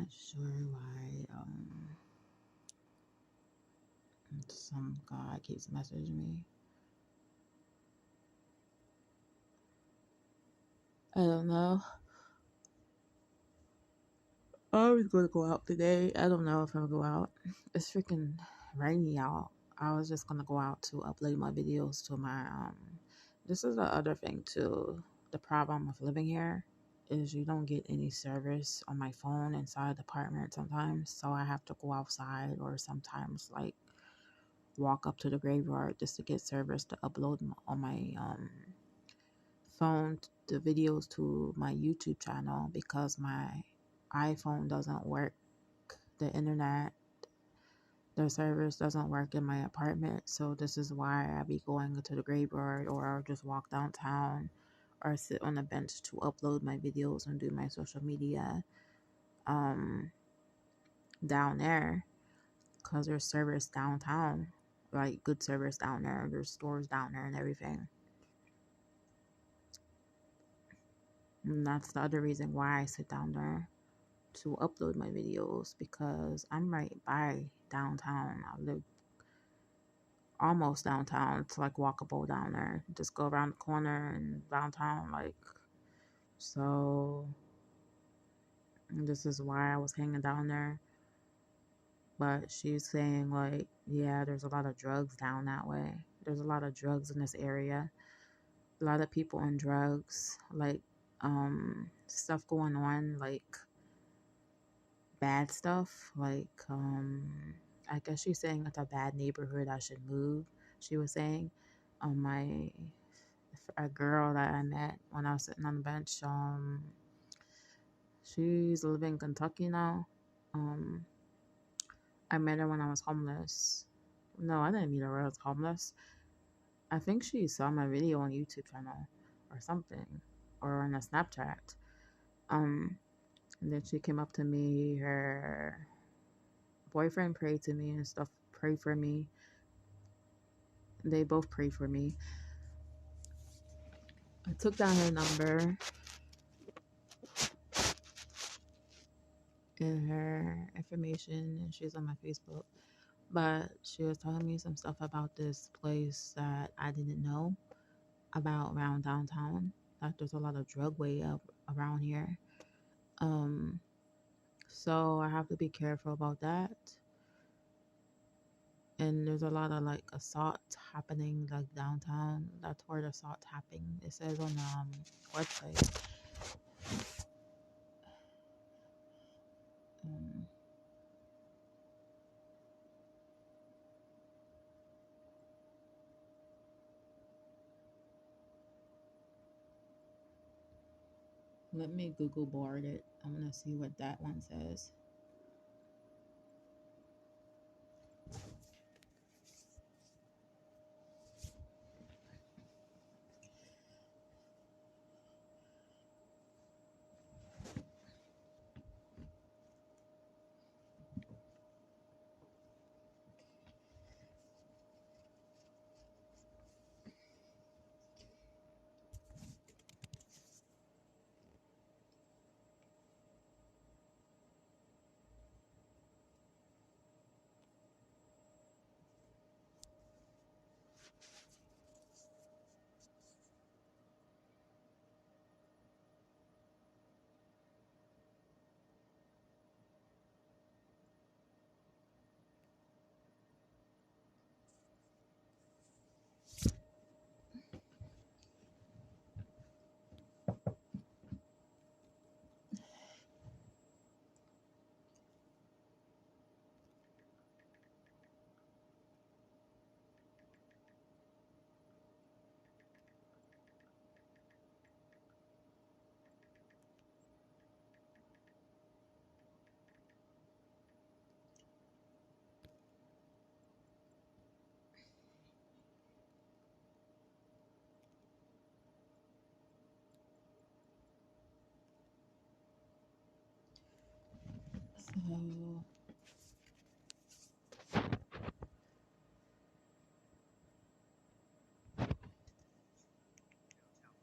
not sure why some guy keeps messaging me. I don't know. I was gonna go out today. I don't know if I'll go out. It's freaking rainy out. I was just gonna go out to upload my videos to my this is the other thing too. The problem with living here is you don't get any service on my phone inside the apartment sometimes. So I have to go outside or sometimes like walk up to the graveyard just to get service to upload on my phone the videos to my YouTube channel because my iPhone doesn't work. The internet, the service doesn't work in my apartment. So this is why I be going to the graveyard or I'll just walk downtown or sit on a bench to upload my videos and do my social media down there because there's service downtown, like good service down there. There's stores down there and everything. And that's the other reason why I sit down there to upload my videos because I'm right by downtown. I live almost downtown. It's like walkable down there. Just go around the corner and downtown. Like, so this is why I was hanging down there. But she's saying, like, yeah, there's a lot of drugs down that way. There's a lot of drugs in this area. A lot of people on drugs, like, stuff going on, like, bad stuff. Like, I guess she's saying it's a bad neighborhood. I should move. She was saying, a girl that I met when I was sitting on the bench, she's living in Kentucky now. I met her when I was homeless. No, I didn't meet her when I was homeless. I think she saw my video on YouTube channel or something, or on a Snapchat. And then she came up to me. Her boyfriend prayed to me and stuff. Prayed for me. They both prayed for me. I took down her number and her information, and she's on my Facebook. But she was telling me some stuff about this place that I didn't know about around downtown. That there's a lot of drug way up around here. So I have to be careful about that. And there's a lot of like assault happening like downtown. That's where the assault happening. It says on the website. Let me Google board it. I'm gonna see what that one says. So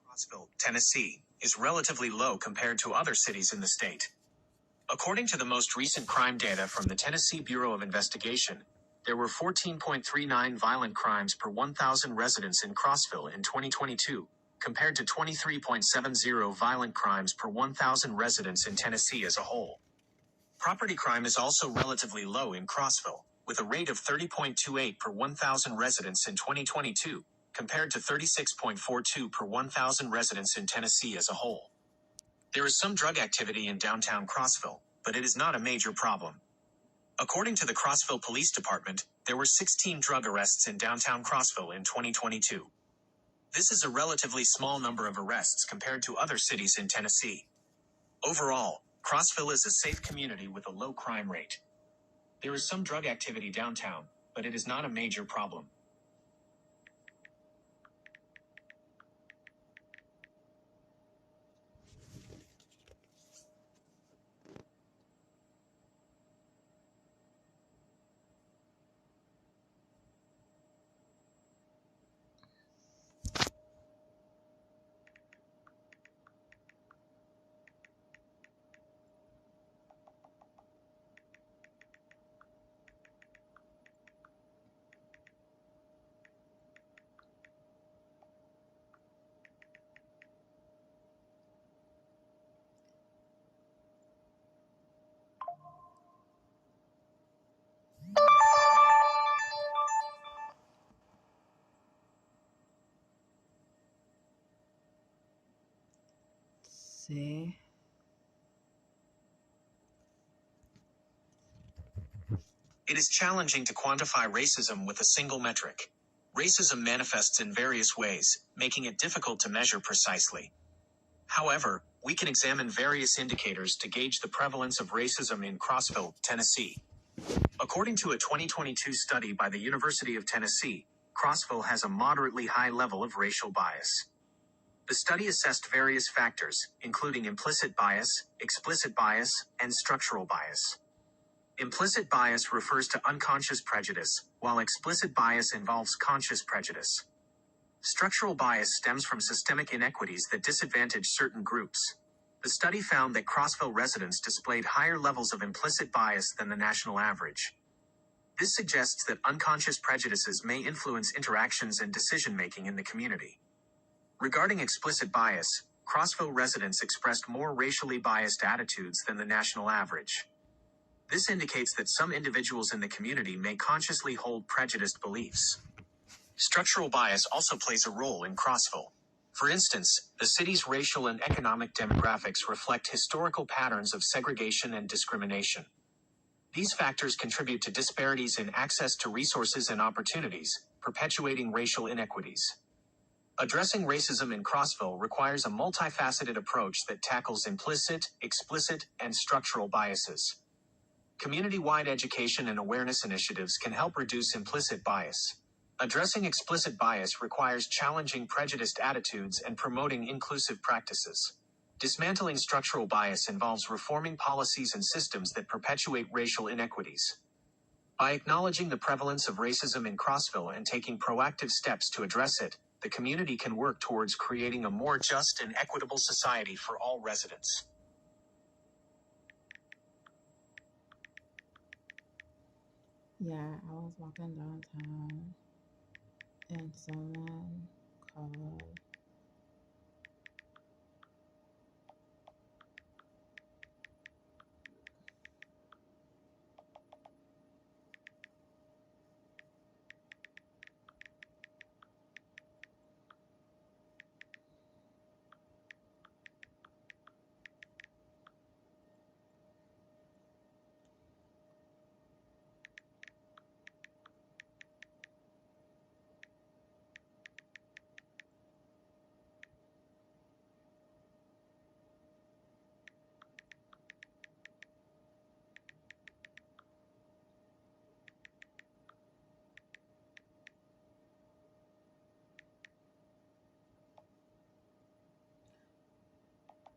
Crossville, Tennessee, is relatively low compared to other cities in the state. According to the most recent crime data from the Tennessee Bureau of Investigation, there were 14.39 violent crimes per 1,000 residents in Crossville in 2022, compared to 23.70 violent crimes per 1,000 residents in Tennessee as a whole. Property crime is also relatively low in Crossville, with a rate of 30.28 per 1,000 residents in 2022, compared to 36.42 per 1,000 residents in Tennessee as a whole. There is some drug activity in downtown Crossville, but it is not a major problem. According to the Crossville Police Department, there were 16 drug arrests in downtown Crossville in 2022. This is a relatively small number of arrests compared to other cities in Tennessee. Overall, Crossville is a safe community with a low crime rate. There is some drug activity downtown, but it is not a major problem. See? It is challenging to quantify racism with a single metric. Racism manifests in various ways, making it difficult to measure precisely. However, we can examine various indicators to gauge the prevalence of racism in Crossville, Tennessee. According to a 2022 study by the University of Tennessee, Crossville has a moderately high level of racial bias. The study assessed various factors, including implicit bias, explicit bias, and structural bias. Implicit bias refers to unconscious prejudice, while explicit bias involves conscious prejudice. Structural bias stems from systemic inequities that disadvantage certain groups. The study found that Crossville residents displayed higher levels of implicit bias than the national average. This suggests that unconscious prejudices may influence interactions and decision-making in the community. Regarding explicit bias, Crossville residents expressed more racially biased attitudes than the national average. This indicates that some individuals in the community may consciously hold prejudiced beliefs. Structural bias also plays a role in Crossville. For instance, the city's racial and economic demographics reflect historical patterns of segregation and discrimination. These factors contribute to disparities in access to resources and opportunities, perpetuating racial inequities. Addressing racism in Crossville requires a multifaceted approach that tackles implicit, explicit, and structural biases. Community-wide education and awareness initiatives can help reduce implicit bias. Addressing explicit bias requires challenging prejudiced attitudes and promoting inclusive practices. Dismantling structural bias involves reforming policies and systems that perpetuate racial inequities. By acknowledging the prevalence of racism in Crossville and taking proactive steps to address it, the community can work towards creating a more just and equitable society for all residents. Yeah, I was walking downtown and someone called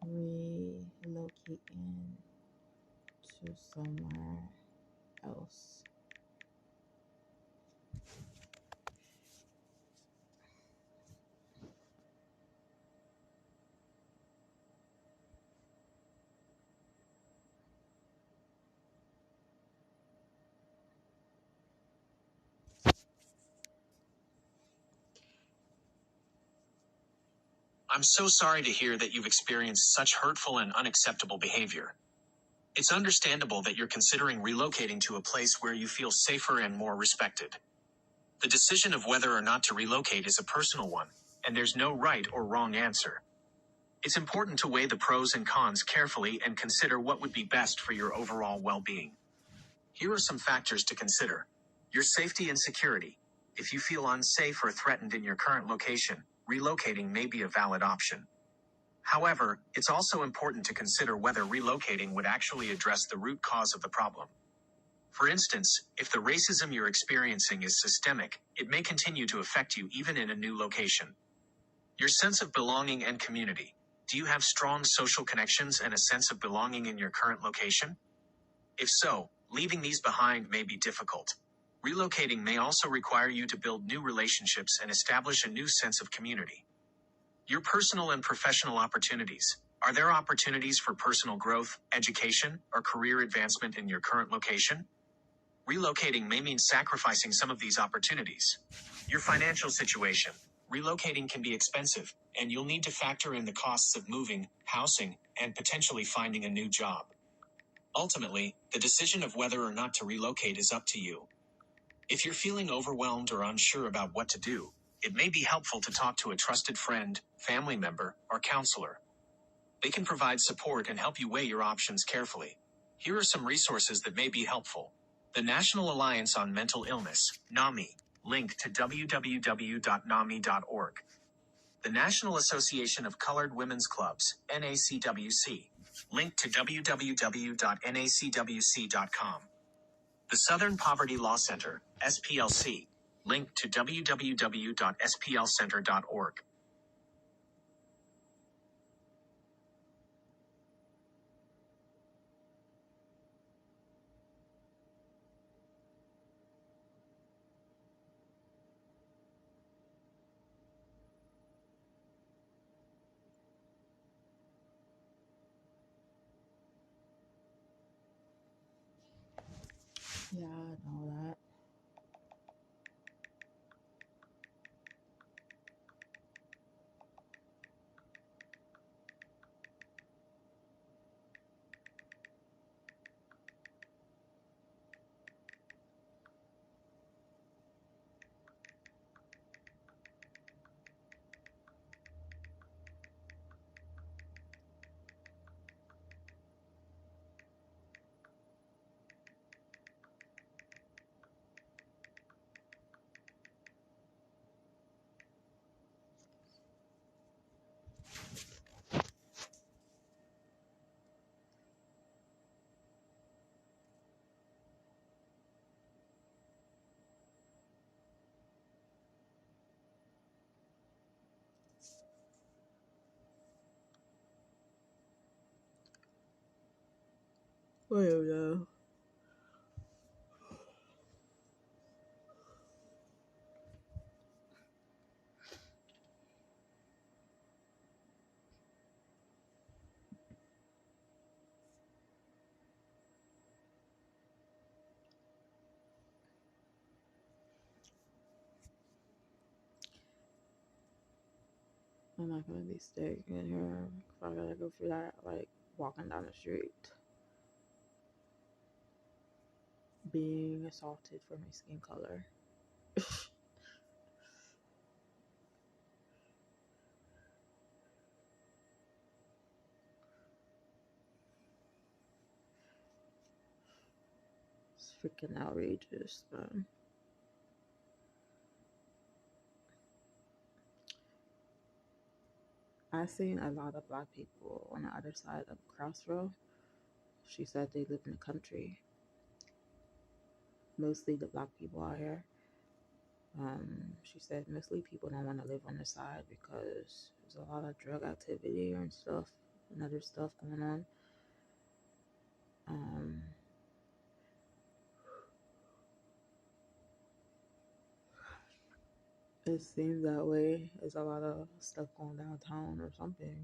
relocating to somewhere else. I'm so sorry to hear that you've experienced such hurtful and unacceptable behavior. It's understandable that you're considering relocating to a place where you feel safer and more respected. The decision of whether or not to relocate is a personal one, and there's no right or wrong answer. It's important to weigh the pros and cons carefully and consider what would be best for your overall well-being. Here are some factors to consider. Your safety and security. If you feel unsafe or threatened in your current location, relocating may be a valid option. However, it's also important to consider whether relocating would actually address the root cause of the problem. For instance, if the racism you're experiencing is systemic, it may continue to affect you even in a new location. Your sense of belonging and community. Do you have strong social connections and a sense of belonging in your current location? If so, leaving these behind may be difficult. Relocating may also require you to build new relationships and establish a new sense of community. Your personal and professional opportunities. Are there opportunities for personal growth, education, or career advancement in your current location? Relocating may mean sacrificing some of these opportunities. Your financial situation. Relocating can be expensive, and you'll need to factor in the costs of moving, housing, and potentially finding a new job. Ultimately, the decision of whether or not to relocate is up to you. If you're feeling overwhelmed or unsure about what to do, it may be helpful to talk to a trusted friend, family member, or counselor. They can provide support and help you weigh your options carefully. Here are some resources that may be helpful. The National Alliance on Mental Illness, NAMI, link to www.nami.org. The National Association of Colored Women's Clubs, NACWC, link to www.nacwc.com. The Southern Poverty Law Center, SPLC, link to www.splcenter.org. Yeah, I know that. Well, I'm not gonna be staying in here if I gotta go through that, like walking down the street, being assaulted for my skin color. It's freaking outrageous, man. I seen a lot of black people on the other side of the crossroad. She said they live in the country. Mostly the black people out here. She said mostly people don't want to live on the side because there's a lot of drug activity and stuff and other stuff going on. Um, it seems that way. There's a lot of stuff going downtown or something.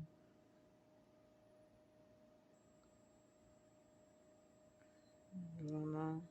I don't know.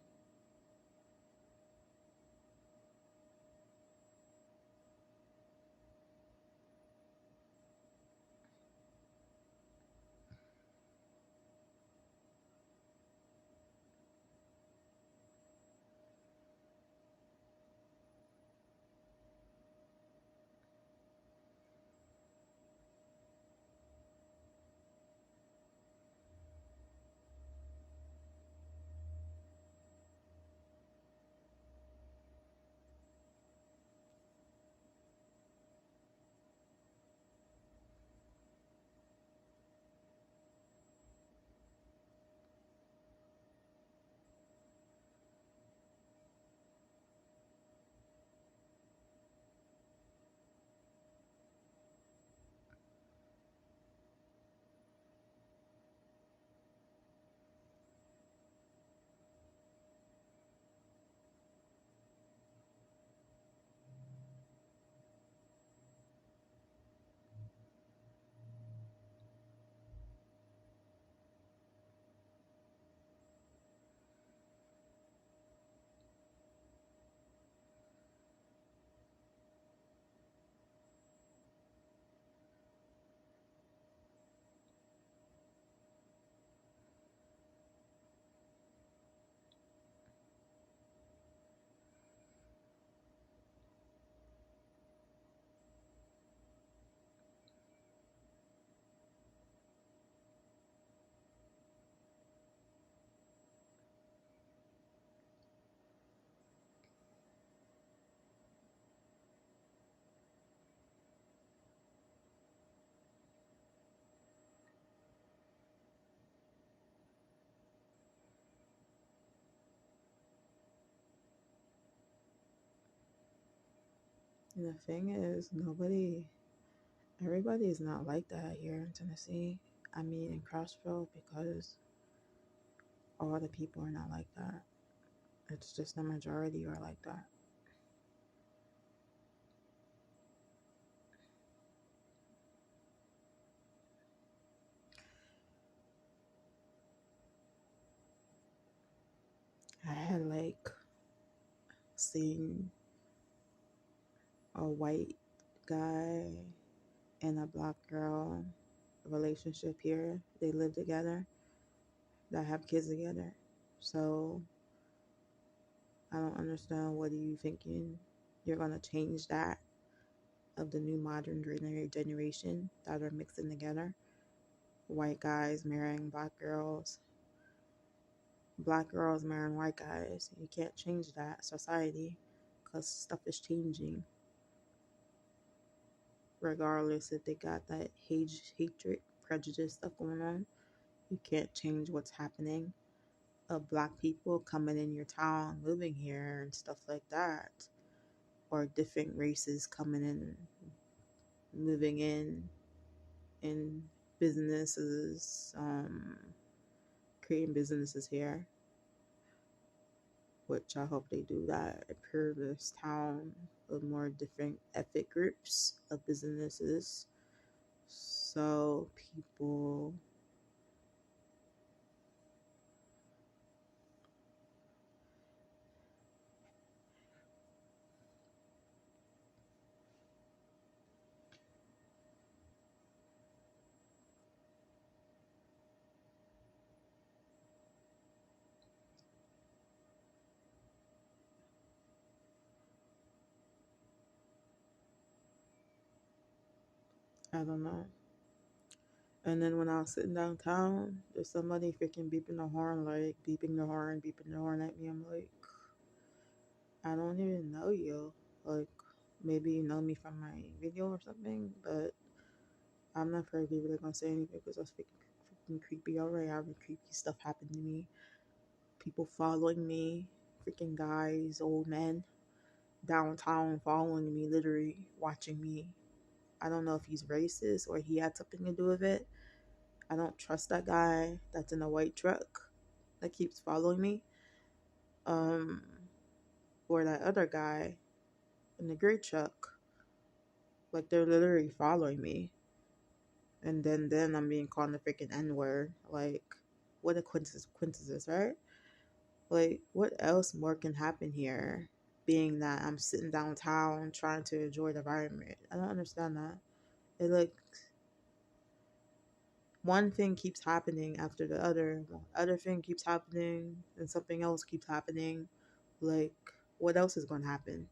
And the thing is, everybody is not like that here in Tennessee. I mean, in Crossville, because all the people are not like that. It's just the majority are like that. I had like seen a white guy and a black girl relationship here. They live together, that have kids together. So I don't understand, what are you thinking? You're gonna change that of the new modern generation that are mixing together? White guys marrying black girls marrying white guys. You can't change that society because stuff is changing. Regardless if they got that hatred, prejudice stuff going on, you can't change what's happening. Of black people coming in your town, moving here, and stuff like that, or different races coming in, moving in businesses, creating businesses here, which I hope they do that. Improve this town with more different ethnic groups of businesses, so people. I don't know. And then when I was sitting downtown, there's somebody freaking beeping the horn at me. I'm like, I don't even know you. Like, maybe you know me from my video or something, but I'm not probably really gonna say anything because that's freaking creepy. Already having creepy stuff happen to me. People following me, freaking guys, old men downtown following me, literally watching me. I don't know if he's racist or he had something to do with it. I don't trust that guy that's in a white truck that keeps following me. Um, or that other guy in the gray truck. Like they're literally following me. And then I'm being called the freaking N word. Like, what a coincidence, right? Like, what else more can happen here? Being that I'm sitting downtown trying to enjoy the environment. I don't understand that. It like one thing keeps happening after the other. Other thing keeps happening, and something else keeps happening. Like, what else is going to happen?